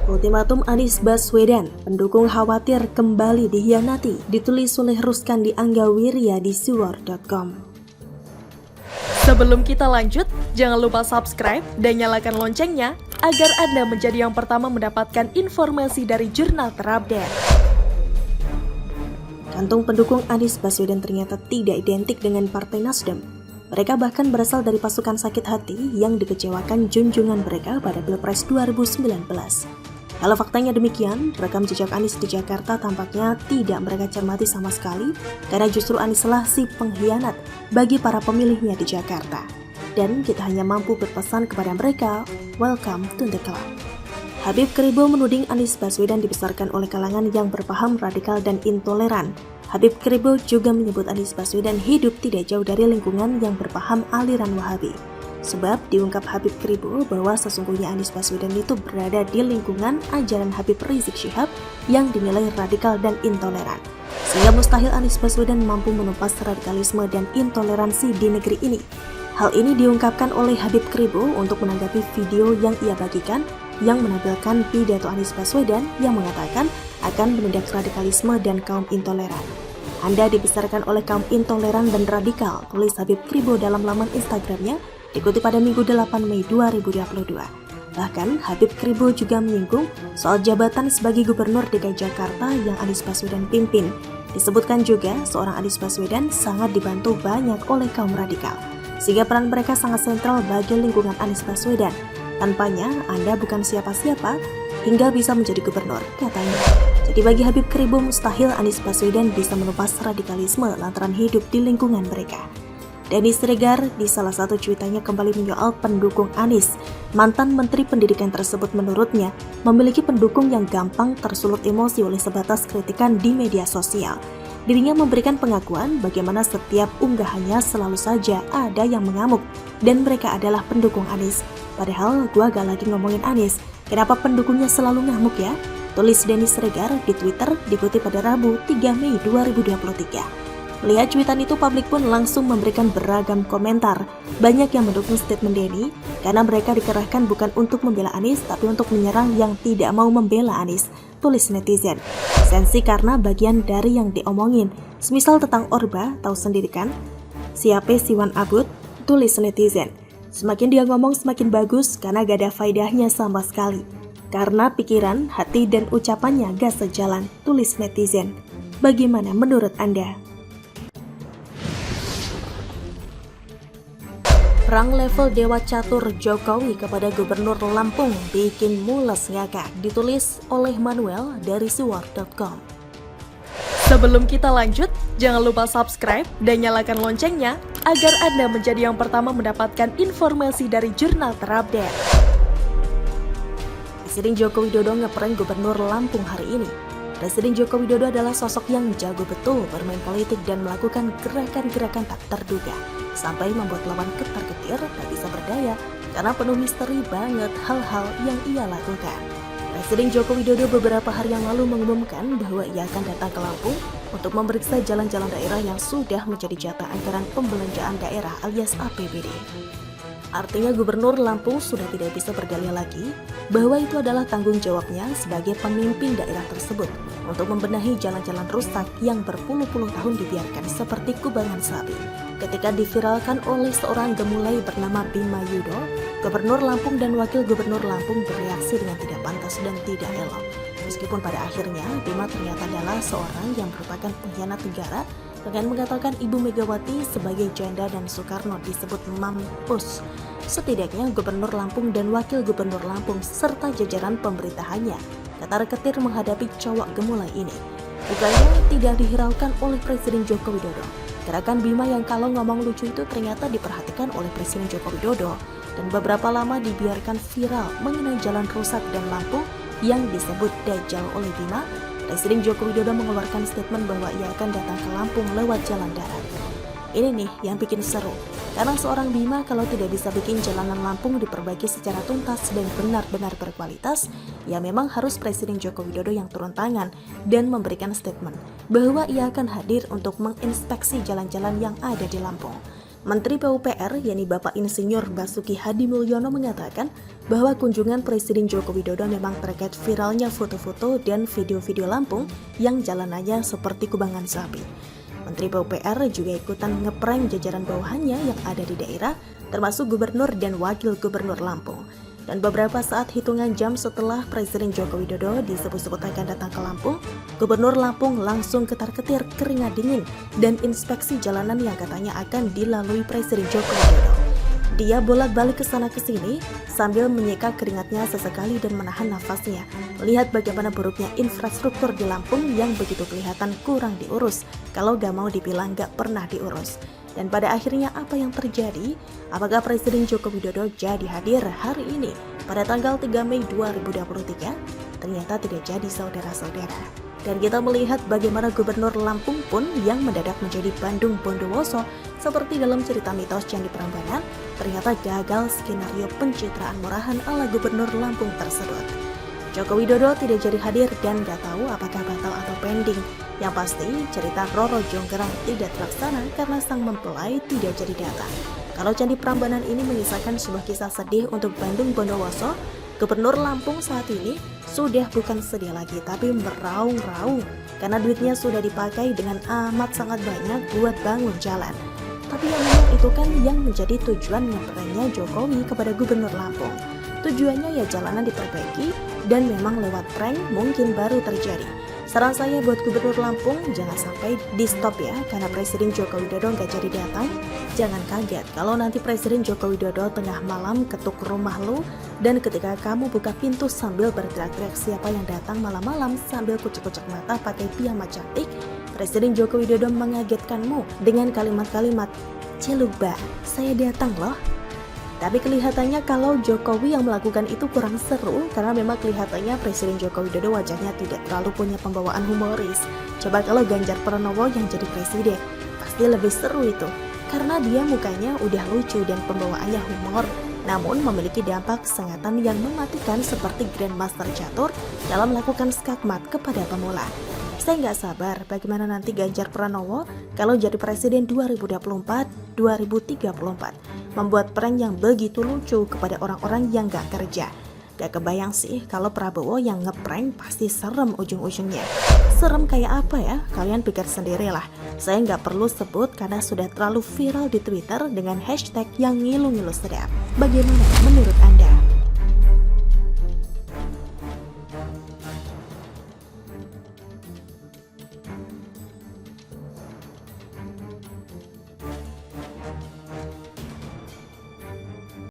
Ultimatum Anies Baswedan, pendukung khawatir kembali dihianati, ditulis oleh Ruskandi Anggawirya di suwar.com. Sebelum kita lanjut, jangan lupa subscribe dan nyalakan loncengnya agar Anda menjadi yang pertama mendapatkan informasi dari jurnal terupdate. Kantung pendukung Anies Baswedan ternyata tidak identik dengan Partai Nasdem. Mereka bahkan berasal dari pasukan sakit hati yang dikecewakan junjungan mereka pada Pilpres 2019. Kalau faktanya demikian, rekam jejak Anies di Jakarta tampaknya tidak mereka cermati sama sekali, karena justru Anieslah si pengkhianat bagi para pemilihnya di Jakarta. Dan kita hanya mampu berpesan kepada mereka, welcome to the club. Habib Kribo menuding Anies Baswedan dibesarkan oleh kalangan yang berpaham radikal dan intoleran. Habib Kribo juga menyebut Anies Baswedan hidup tidak jauh dari lingkungan yang berpaham aliran Wahabi. Sebab diungkap Habib Kribo bahwa sesungguhnya Anies Baswedan itu berada di lingkungan ajaran Habib Rizik Syihab yang dinilai radikal dan intoleran. Sehingga mustahil Anies Baswedan mampu menumpas radikalisme dan intoleransi di negeri ini. Hal ini diungkapkan oleh Habib Kribo untuk menanggapi video yang ia bagikan yang menampilkan pidato Anies Baswedan yang mengatakan akan menindak radikalisme dan kaum intoleran. Anda dibesarkan oleh kaum intoleran dan radikal, tulis Habib Kribo dalam laman Instagramnya, dikutip pada Minggu 8 Mei 2022. Bahkan, Habib Kribo juga menyinggung soal jabatan sebagai Gubernur DKI Jakarta yang Anies Baswedan pimpin. Disebutkan juga, seorang Anies Baswedan sangat dibantu banyak oleh kaum radikal, sehingga peran mereka sangat sentral bagi lingkungan Anies Baswedan. Tanpanya, Anda bukan siapa-siapa hingga bisa menjadi gubernur, katanya. Jadi bagi Habib Kribo mustahil Anies Baswedan bisa menumpas radikalisme lantaran hidup di lingkungan mereka. Denny Siregar di salah satu cuitannya kembali menyoal pendukung Anies. Mantan Menteri Pendidikan tersebut menurutnya memiliki pendukung yang gampang tersulut emosi oleh sebatas kritikan di media sosial. Dirinya memberikan pengakuan bagaimana setiap unggahannya selalu saja ada yang mengamuk dan mereka adalah pendukung Anies. Padahal gua gak lagi ngomongin Anies, kenapa pendukungnya selalu ngamuk ya? Tulis Denny Siregar di Twitter dikutip pada Rabu 3 Mei 2023. Melihat cuitan itu, publik pun langsung memberikan beragam komentar. Banyak yang mendukung statement Denny karena mereka dikerahkan bukan untuk membela Anies tapi untuk menyerang yang tidak mau membela Anies, tulis netizen. Sensi karena bagian dari yang diomongin, semisal tentang Orba, tahu sendiri kan? Siapa Siwan Abud, tulis netizen. Semakin dia ngomong semakin bagus karena gak ada faedahnya sama sekali. Karena pikiran, hati, dan ucapannya gak sejalan, tulis netizen. Bagaimana menurut Anda? Perang level Dewa Catur Jokowi kepada Gubernur Lampung bikin mules ngakak, ditulis oleh Manuel dari suwar.com. Sebelum kita lanjut, jangan lupa subscribe dan nyalakan loncengnya agar Anda menjadi yang pertama mendapatkan informasi dari jurnal terupdate. Presiden Joko Widodo ngeprank Gubernur Lampung hari ini. Presiden Joko Widodo adalah sosok yang jago betul bermain politik dan melakukan gerakan-gerakan tak terduga, sampai membuat lawan ketar-ketir tak bisa berdaya karena penuh misteri banget hal-hal yang ia lakukan. Presiden Joko Widodo beberapa hari yang lalu mengumumkan bahwa ia akan datang ke Lampung untuk memeriksa jalan-jalan daerah yang sudah menjadi jatah anggaran pembelanjaan daerah alias APBD. Artinya Gubernur Lampung sudah tidak bisa berdalih lagi bahwa itu adalah tanggung jawabnya sebagai pemimpin daerah tersebut untuk membenahi jalan-jalan rusak yang berpuluh-puluh tahun dibiarkan seperti kubangan sapi. Ketika diviralkan oleh seorang gemulai bernama Bima Yudo, Gubernur Lampung dan Wakil Gubernur Lampung bereaksi dengan tidak pantas dan tidak elok. Meskipun pada akhirnya Bima ternyata adalah seorang yang merupakan pengkhianat negara dengan mengatakan Ibu Megawati sebagai janda dan Soekarno disebut mampus. Setidaknya Gubernur Lampung dan Wakil Gubernur Lampung serta jajaran pemerintahannya ketar-ketir menghadapi cowok gemulai ini. Bukannya tidak dihiraukan oleh Presiden Joko Widodo. Gerakan Bima yang kalau ngomong lucu itu ternyata diperhatikan oleh Presiden Joko Widodo dan beberapa lama dibiarkan viral mengenai jalan rusak dan lampu yang disebut Dajjal oleh Bima. Presiden Joko Widodo mengeluarkan statement bahwa ia akan datang ke Lampung lewat jalan darat. Ini nih yang bikin seru, karena seorang Bima kalau tidak bisa bikin jalanan Lampung diperbaiki secara tuntas dan benar-benar berkualitas, ya memang harus Presiden Joko Widodo yang turun tangan dan memberikan statement bahwa ia akan hadir untuk menginspeksi jalan-jalan yang ada di Lampung. Menteri PUPR, yakni Bapak Insinyur Basuki Hadi Mulyono mengatakan bahwa kunjungan Presiden Joko Widodo memang terkait viralnya foto-foto dan video-video Lampung yang jalanannya seperti kubangan sapi. Menteri PUPR juga ikutan ngeprank jajaran bawahannya yang ada di daerah, termasuk Gubernur dan Wakil Gubernur Lampung. Dan beberapa saat hitungan jam setelah Presiden Joko Widodo disebut-sebut akan datang ke Lampung, Gubernur Lampung langsung ketar-ketir keringat dingin dan inspeksi jalanan yang katanya akan dilalui Presiden Joko Widodo. Dia bolak-balik ke sana ke sini sambil menyeka keringatnya sesekali dan menahan nafasnya, melihat bagaimana buruknya infrastruktur di Lampung yang begitu kelihatan kurang diurus, kalau gak mau dibilang gak pernah diurus. Dan pada akhirnya apa yang terjadi? Apakah Presiden Joko Widodo jadi hadir hari ini pada tanggal 3 Mei 2023? Ternyata tidak jadi, saudara-saudara. Dan kita melihat bagaimana Gubernur Lampung pun yang mendadak menjadi Bandung Bondowoso seperti dalam cerita mitos Candi Prambanan, ternyata gagal skenario pencitraan murahan ala Gubernur Lampung tersebut. Joko Widodo tidak jadi hadir dan gak tahu apakah batal atau pending. Yang pasti, cerita Roro Jonggrang tidak terlaksana karena sang mempelai tidak jadi datang. Kalau Candi Prambanan ini mengisahkan sebuah kisah sedih untuk Bandung Bondowoso, Gubernur Lampung saat ini sudah bukan sedih lagi tapi meraung-raung karena duitnya sudah dipakai dengan amat sangat banyak buat bangun jalan. Tapi yang memang itu kan yang menjadi tujuan ngepranknya Jokowi kepada Gubernur Lampung. Tujuannya ya jalanan diperbaiki dan memang lewat prank mungkin baru terjadi. Saran saya buat Gubernur Lampung, jangan sampai di stop ya, karena Presiden Joko Widodo nggak jadi datang. Jangan kaget kalau nanti Presiden Joko Widodo tengah malam ketuk rumah lu, dan ketika kamu buka pintu sambil berteriak-teriak siapa yang datang malam-malam sambil kucek-kucek mata pakai piyama cantik, Presiden Joko Widodo mengagetkanmu dengan kalimat-kalimat, "Ciluba, saya datang loh." Tapi kelihatannya kalau Jokowi yang melakukan itu kurang seru karena memang kelihatannya Presiden Joko Widodo wajahnya tidak terlalu punya pembawaan humoris. Coba kalau Ganjar Pranowo yang jadi presiden, pasti lebih seru itu. Karena dia mukanya udah lucu dan pembawaannya humor, namun memiliki dampak sengatan yang mematikan seperti Grandmaster Catur dalam melakukan skakmat kepada pemula. Saya nggak sabar bagaimana nanti Ganjar Pranowo kalau jadi presiden 2024-2034 membuat prank yang begitu lucu kepada orang-orang yang nggak kerja. Gak kebayang sih kalau Prabowo yang ngeprank pasti serem ujung-ujungnya. Serem kayak apa ya? Kalian pikir sendirilah. Saya nggak perlu sebut karena sudah terlalu viral di Twitter dengan hashtag yang ngilu-ngilu sedap. Bagaimana menurut Anda?